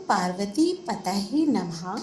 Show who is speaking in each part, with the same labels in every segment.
Speaker 1: पार्वती पतये नमः।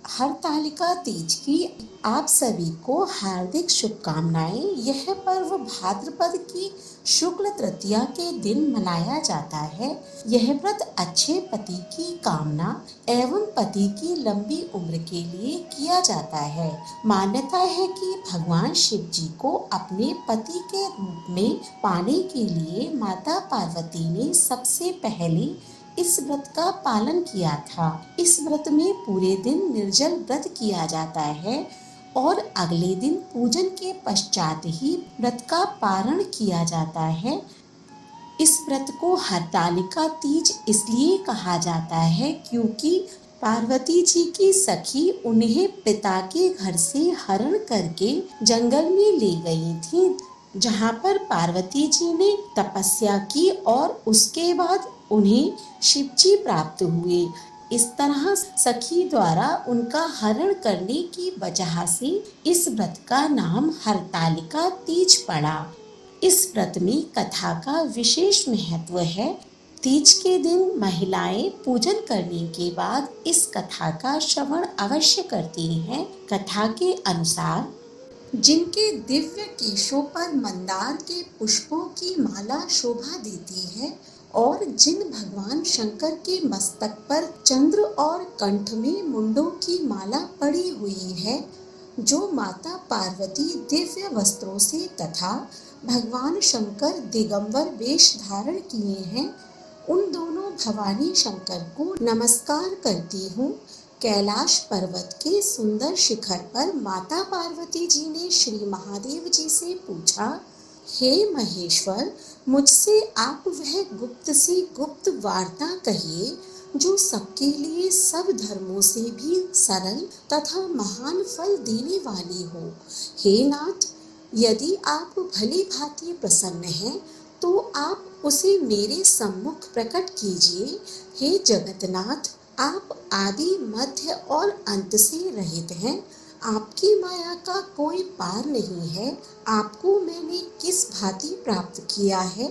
Speaker 1: हरतालिका तीज की आप सभी को हार्दिक शुभकामनाएं। यह पर्व भाद्रपद की शुक्ल तृतीया के दिन मनाया जाता है। यह व्रत अच्छे पति की कामना एवं पति की लंबी उम्र के लिए किया जाता है। मान्यता है कि भगवान शिव जी को अपने पति के रूप में पाने के लिए माता पार्वती ने सबसे पहले इस व्रत का पालन किया था। इस व्रत में पूरे दिन निर्जल व्रत किया जाता है और अगले दिन पूजन के पश्चात ही व्रत का पारण किया जाता है। इस व्रत को हरतालिका तीज इसलिए कहा जाता है क्योंकि पार्वती जी की सखी उन्हें पिता के घर से हरण करके जंगल में ले गई थी, जहाँ पर पार्वती जी ने तपस्या की और उसके बाद उन्हें शिवजी प्राप्त हुए। इस तरह सखी द्वारा उनका हरण करने की वजह से इस व्रत का नाम हरतालिका तीज पड़ा। इस व्रत में कथा का विशेष महत्व है। तीज के दिन महिलाएं पूजन करने के बाद इस कथा का श्रवण अवश्य करती हैं। कथा के अनुसार जिनके दिव्य केशों पर मंदार के पुष्पों की माला शोभा देती है और जिन भगवान शंकर के मस्तक पर चंद्र और कंठ में मुंडों की माला पड़ी हुई है, जो माता पार्वती दिव्य वस्त्रों से तथा भगवान शंकर दिगंबर वेश धारण किए हैं, उन दोनों भवानी शंकर को नमस्कार करती हूँ। कैलाश पर्वत के सुंदर शिखर पर माता पार्वती जी ने श्री महादेव जी से पूछा, हे महेश्वर, मुझसे आप वह गुप्त से गुप्त वार्ता कहिए जो सबके लिए सब धर्मों से भी सरल तथा महान फल देने वाली हो। हे नाथ, यदि आप भली भांति प्रसन्न हैं तो आप उसे मेरे सम्मुख प्रकट कीजिए। हे जगतनाथ, आप आदि मध्य और अंत से रहित हैं। आपकी माया का कोई पार नहीं है। आपको मैंने किस भांति प्राप्त किया है?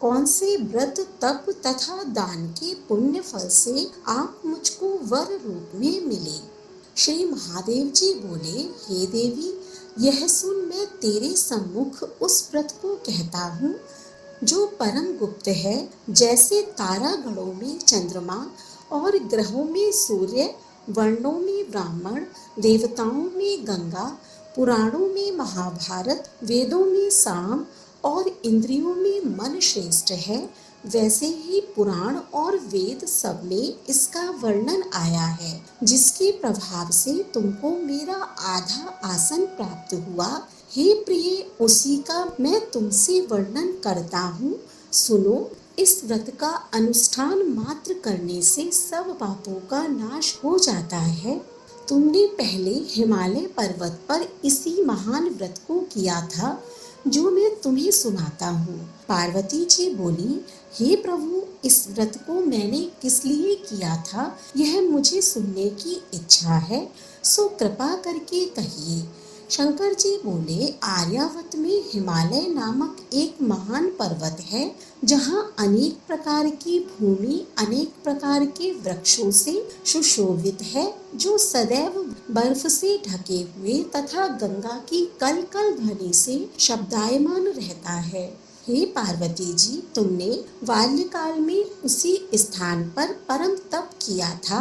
Speaker 1: कौन से व्रत तप तथा दान के पुण्य फल से आप मुझको वर रूप में मिले? श्री महादेव जी बोले, हे देवी, यह सुन मैं तेरे सम्मुख उस व्रत को कहता हूँ जो परम गुप्त है। जैसे तारागणों में चंद्रमा और ग्रहों में सूर्य, वर्णों में ब्राह्मण, देवताओं में गंगा, पुराणों में महाभारत, वेदों में साम और इंद्रियों में मन श्रेष्ठ है, वैसे ही पुराण और वेद सब में इसका वर्णन आया है, जिसके प्रभाव से तुमको मेरा आधा आसन प्राप्त हुआ। हे प्रिय, उसी का मैं तुमसे वर्णन करता हूँ। सुनो, इस व्रत का अनुष्ठान मात्र करने से सब पापों का नाश हो जाता है। तुमने पहले हिमालय पर्वत पर इसी महान व्रत को किया था जो मैं तुम्हें सुनाता हूँ। पार्वती जी बोली, हे प्रभु, इस व्रत को मैंने किस लिए किया था यह मुझे सुनने की इच्छा है, सो कृपा करके कहिए। शंकर जी बोले, आर्यावत में हिमालय नामक एक महान पर्वत है, जहाँ अनेक प्रकार की भूमि अनेक प्रकार के वृक्षों से सुशोभित है, जो सदैव बर्फ से ढके हुए तथा गंगा की कल कल ध्वनि से शब्दायमान रहता है। हे पार्वती जी, तुमने बाल्यकाल में उसी स्थान पर परम तप किया था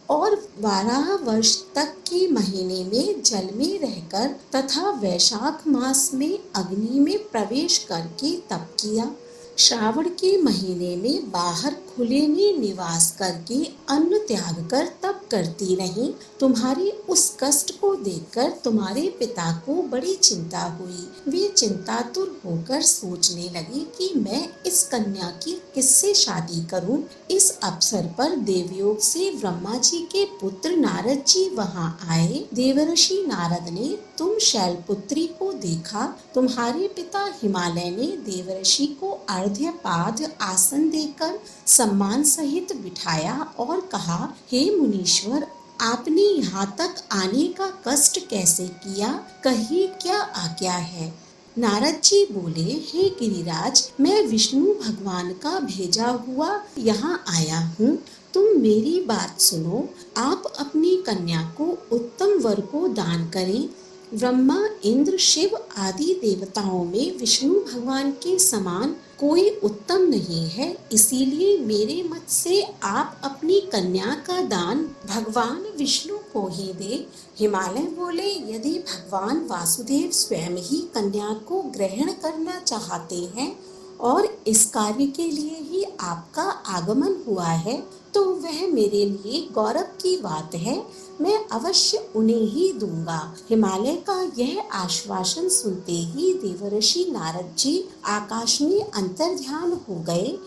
Speaker 1: और 12 वर्ष तक के महीने में जल में रहकर तथा वैशाख मास में अग्नि में प्रवेश करके तप किया। श्रावण के महीने में बाहर खुले में निवास करके अन्न त्याग कर तप करती रही। तुम्हारे उस कष्ट को देखकर तुम्हारे पिता को बड़ी चिंता हुई। वे चिंतातुर होकर सोचने लगे कि मैं इस कन्या की किससे शादी करूं। इस अवसर पर देवयोग से ब्रह्मा जी के पुत्र नारद जी वहां आए। देवर्षि नारद ने तुम शैलपुत्री को देखा। तुम्हारे पिता हिमालय ने देवर्षि को अर्घ्यपाद आसन देकर सम्मान सहित बिठाया और कहा, हे मुनीश्वर, आपने यहाँ तक आने का कष्ट कैसे किया? कहिए क्या आज्ञा है? नारद जी बोले, हे गिरिराज, मैं विष्णु भगवान का भेजा हुआ यहाँ आया हूँ। तुम मेरी बात सुनो, आप अपनी कन्या को उत्तम वर को दान करें। ब्रह्मा, इंद्र, शिव आदि देवताओं में विष्णु भगवान के समान कोई उत्तम नहीं है, इसीलिए मेरे मत से आप अपनी कन्या का दान भगवान विष्णु को ही दे। हिमालय बोले, यदि भगवान वासुदेव स्वयं ही कन्या को ग्रहण करना चाहते हैं और इस कार्य के लिए ही आपका आगमन हुआ है, तो वह मेरे लिए गौरव की बात है। मैं अवश्य उन्हें ही दूंगा। हिमालय का यह आश्वासन सुनते ही देवर्षि नारद जी आकाश में अंतर्ध्यान हो गए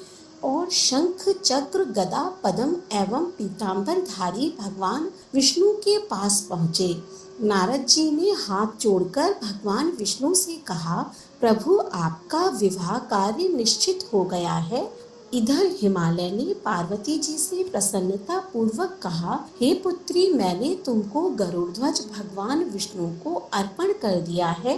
Speaker 1: और शंख, चक्र, गदा, पद्म एवं पीतांबरधारी भगवान विष्णु के पास पहुँचे। नारद जी ने हाथ जोड़कर भगवान विष्णु से कहा, प्रभु, आपका विवाह कार्य निश्चित हो गया है। इधर हिमालय ने पार्वती जी से प्रसन्नता पूर्वक कहा, हे पुत्री, मैंने तुमको गरुड़ध्वज भगवान विष्णु को अर्पण कर दिया है।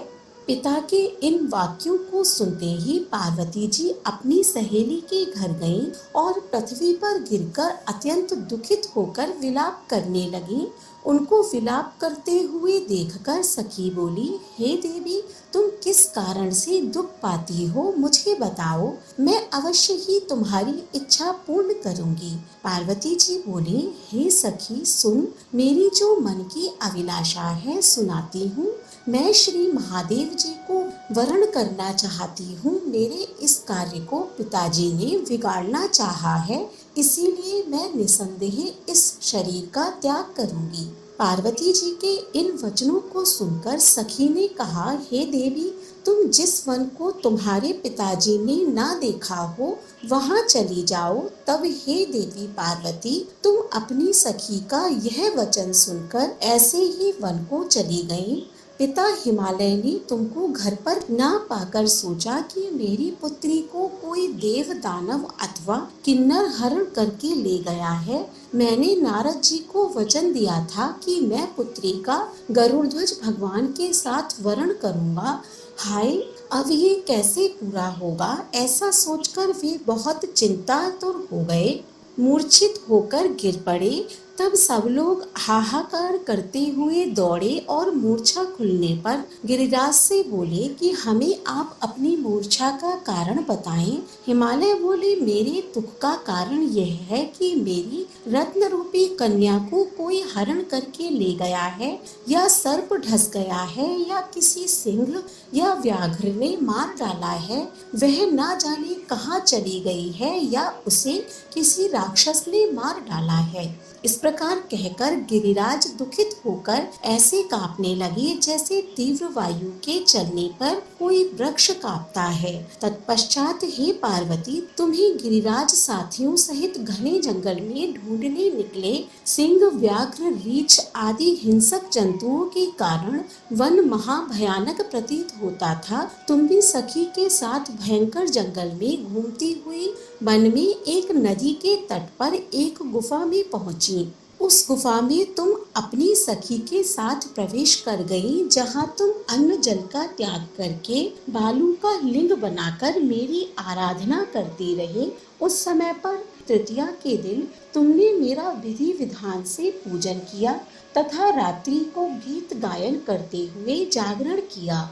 Speaker 1: पिता के इन वाक्यों को सुनते ही पार्वती जी अपनी सहेली के घर गईं और पृथ्वी पर गिरकर अत्यंत दुखित होकर विलाप करने लगीं। उनको विलाप करते हुए देखकर सखी बोली, हे देवी, तुम किस कारण से दुख पाती हो, मुझे बताओ, मैं अवश्य ही तुम्हारी इच्छा पूर्ण करूंगी। पार्वती जी बोली, हे सखी, सुन, मेरी जो मन की अभिलाषा है सुनाती हूँ। मैं श्री महादेव जी को वरण करना चाहती हूँ। मेरे इस कार्य को पिताजी ने बिगाड़ना चाहा है, इसीलिए मैं निसंदेह इस शरीर का त्याग करूंगी। पार्वती जी के इन वचनों को सुनकर सखी ने कहा, हे देवी, तुम जिस वन को तुम्हारे पिताजी ने ना देखा हो वहाँ चली जाओ। तब हे देवी पार्वती, तुम अपनी सखी का यह वचन सुनकर ऐसे ही वन को चली गईं। पिता हिमालय ने तुमको घर पर ना पाकर सोचा कि मेरी पुत्री को कोई देव, दानव अथवा किन्नर हरण करके ले गया है। मैंने नारद जी को वचन दिया था कि मैं पुत्री का गरुड़ध्वज भगवान के साथ वरण करूंगा। हाय, अब ये कैसे पूरा होगा? ऐसा सोचकर वे बहुत चिंतातुर हो गए, मूर्छित होकर गिर पड़े। तब सब लोग हाहाकार करते हुए दौड़े और मूर्छा खुलने पर गिरिराज से बोले कि हमें आप अपनी मूर्छा का कारण बताएं। हिमालय बोले, मेरे दुख का कारण यह है कि मेरी रत्न रूपी कन्या को कोई हरण करके ले गया है, या सर्प ढस गया है, या किसी सिंह या व्याघ्र ने मार डाला है। वह ना जाने कहाँ चली गई है, या उसे किसी राक्षस ने मार डाला है। इस प्रकार कहकर गिरिराज दुखित होकर ऐसे कांपने लगे जैसे तीव्र वायु के चलने पर कोई वृक्ष कांपता है। तत्पश्चात हे पार्वती, तुम्हें गिरिराज साथियों सहित घने जंगल में ढूंढने निकले। सिंह, व्याघ्र, रीछ आदि हिंसक जंतुओं के कारण वन महाभयानक प्रतीत होता था। तुम भी सखी के साथ भयंकर जंगल में घूमती हुई वन में एक नदी के तट पर एक गुफा में पहुंची। उस गुफा में तुम अपनी सखी के साथ प्रवेश कर गई, जहां तुम अन्न जल का त्याग करके बालू का लिंग बनाकर मेरी आराधना करती रही। उस समय पर तृतीया के दिन तुमने मेरा विधि विधान से पूजन किया तथा रात्रि को गीत गायन करते हुए जागरण किया।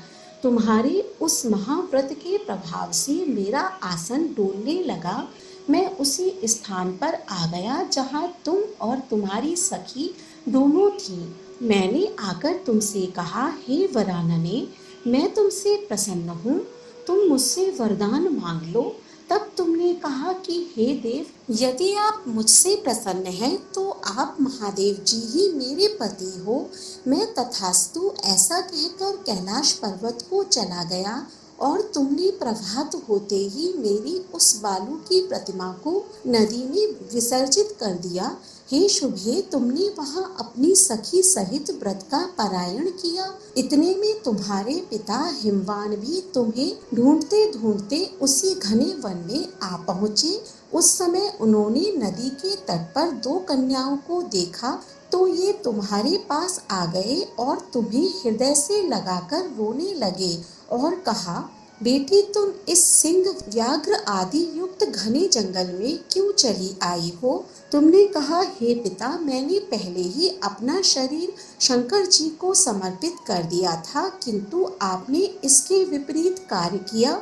Speaker 1: तुम्हारे उस महाव्रत के प्रभाव से मेरा आसन डोलने लगा। मैं उसी स्थान पर आ गया जहाँ तुम और तुम्हारी सखी दोनों थी। मैंने आकर तुमसे कहा, हे वरानने, मैं तुमसे प्रसन्न हूँ, तुम मुझसे वरदान मांग लो। तब तुमने कहा कि हे देव, यदि आप मुझसे प्रसन्न हैं तो आप महादेव जी ही मेरे पति हो। मैं तथास्तु ऐसा कहकर कैलाश पर्वत को चला गया और तुमने प्रभात होते ही मेरी उस बालू की प्रतिमा को नदी में विसर्जित कर दिया। हे शुभे, तुमने वहां अपनी सखी सहित व्रत का पारायण किया। इतने में तुम्हारे पिता हिमवान भी तुम्हें ढूंढते ढूंढते उसी घने वन में आ पहुँचे। उस समय उन्होंने नदी के तट पर 2 कन्याओं को देखा तो ये तुम्हारे पास आ गए और तुम्हें हृदय से लगाकर रोने लगे और कहा, बेटी, तुम इस सिंह, व्याघ्र आदि युक्त घने जंगल में क्यों चली आई हो? तुमने कहा, हे पिता, मैंने पहले ही अपना शरीर शंकर जी को समर्पित कर दिया था, किंतु आपने इसके विपरीत कार्य किया,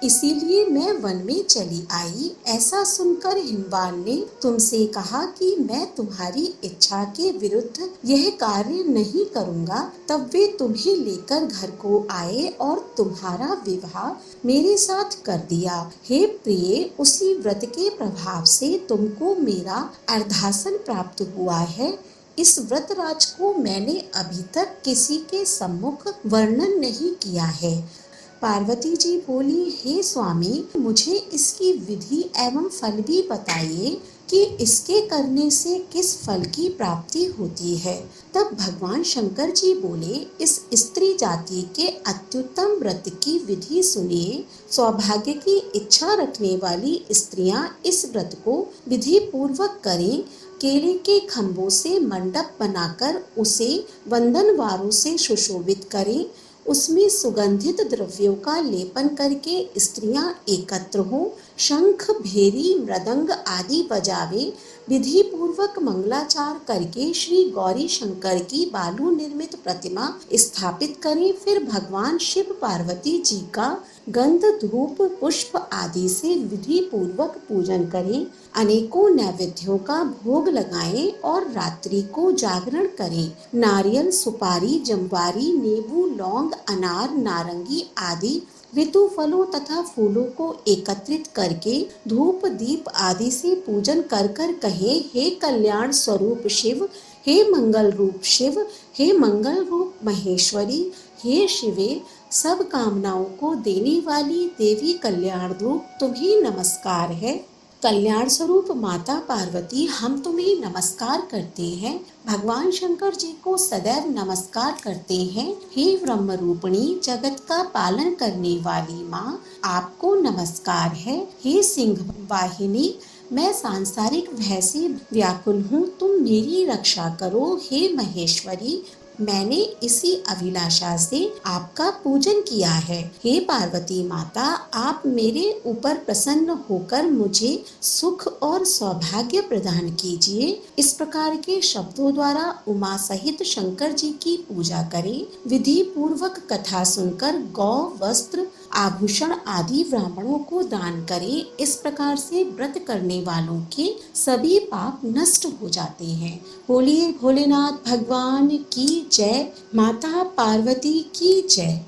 Speaker 1: इसीलिए मैं वन में चली आई। ऐसा सुनकर हिमवान ने तुमसे कहा कि मैं तुम्हारी इच्छा के विरुद्ध यह कार्य नहीं करूँगा। तब वे तुम्हें लेकर घर को आए और तुम्हारा विवाह मेरे साथ कर दिया। हे प्रिय, उसी व्रत के प्रभाव से तुमको मेरा अर्धासन प्राप्त हुआ है। इस व्रतराज को मैंने अभी तक किसी के सम्मुख वर्णन नहीं किया है। पार्वती जी बोली, हे स्वामी, मुझे इसकी विधि एवं फल भी बताइए कि इसके करने से किस फल की प्राप्ति होती है। तब भगवान शंकर जी बोले, इस स्त्री जाति के अत्युत्तम व्रत की विधि सुनिए। सौभाग्य की इच्छा रखने वाली स्त्रियां इस व्रत को विधि पूर्वक करें। केले के खम्भों से मंडप बनाकर उसे वंदनवारों से सुशोभित करें। उसमें सुगंधित द्रव्यों का लेपन करके स्त्रियां एकत्र हों, शंख, भेरी, मृदंग आदि बजावे, विधि पूर्वक मंगलाचार करके श्री गौरी शंकर की बालू निर्मित प्रतिमा स्थापित करें। फिर भगवान शिव पार्वती जी का गंध, धूप, पुष्प आदि से विधि पूर्वक पूजन करें। अनेकों नैवेद्यों का भोग लगाएं और रात्रि को जागरण करें। नारियल, सुपारी, जमवारी, नींबू, लौंग, अनार, नारंगी आदि ऋतु फलों तथा फूलों को एकत्रित करके धूप, दीप आदि से पूजन कर कर कहे, हे कल्याण स्वरूप शिव, हे मंगल रूप शिव, हे मंगल रूप महेश्वरी, हे शिवे, सब कामनाओं को देने वाली देवी कल्याण रूप, तुम्हें नमस्कार है। कल्याण स्वरूप माता पार्वती, हम तुम्हें नमस्कार करते हैं। भगवान शंकर जी को सदैव नमस्कार करते हैं। हे ब्रह्म रूपिणी, जगत का पालन करने वाली माँ, आपको नमस्कार है। हे सिंह वाहिनी, मैं सांसारिक भय से व्याकुल हूँ, तुम मेरी रक्षा करो। हे महेश्वरी, मैंने इसी अभिलाषा से आपका पूजन किया है। हे पार्वती माता, आप मेरे ऊपर प्रसन्न होकर मुझे सुख और सौभाग्य प्रदान कीजिए। इस प्रकार के शब्दों द्वारा उमा सहित शंकर जी की पूजा करें। विधि पूर्वक कथा सुनकर गौ, वस्त्र, आभूषण आदि ब्राह्मणों को दान करें। इस प्रकार से व्रत करने वालों के सभी पाप नष्ट हो जाते हैं। बोलिए भोलेनाथ भगवान की जय, माता पार्वती की जय।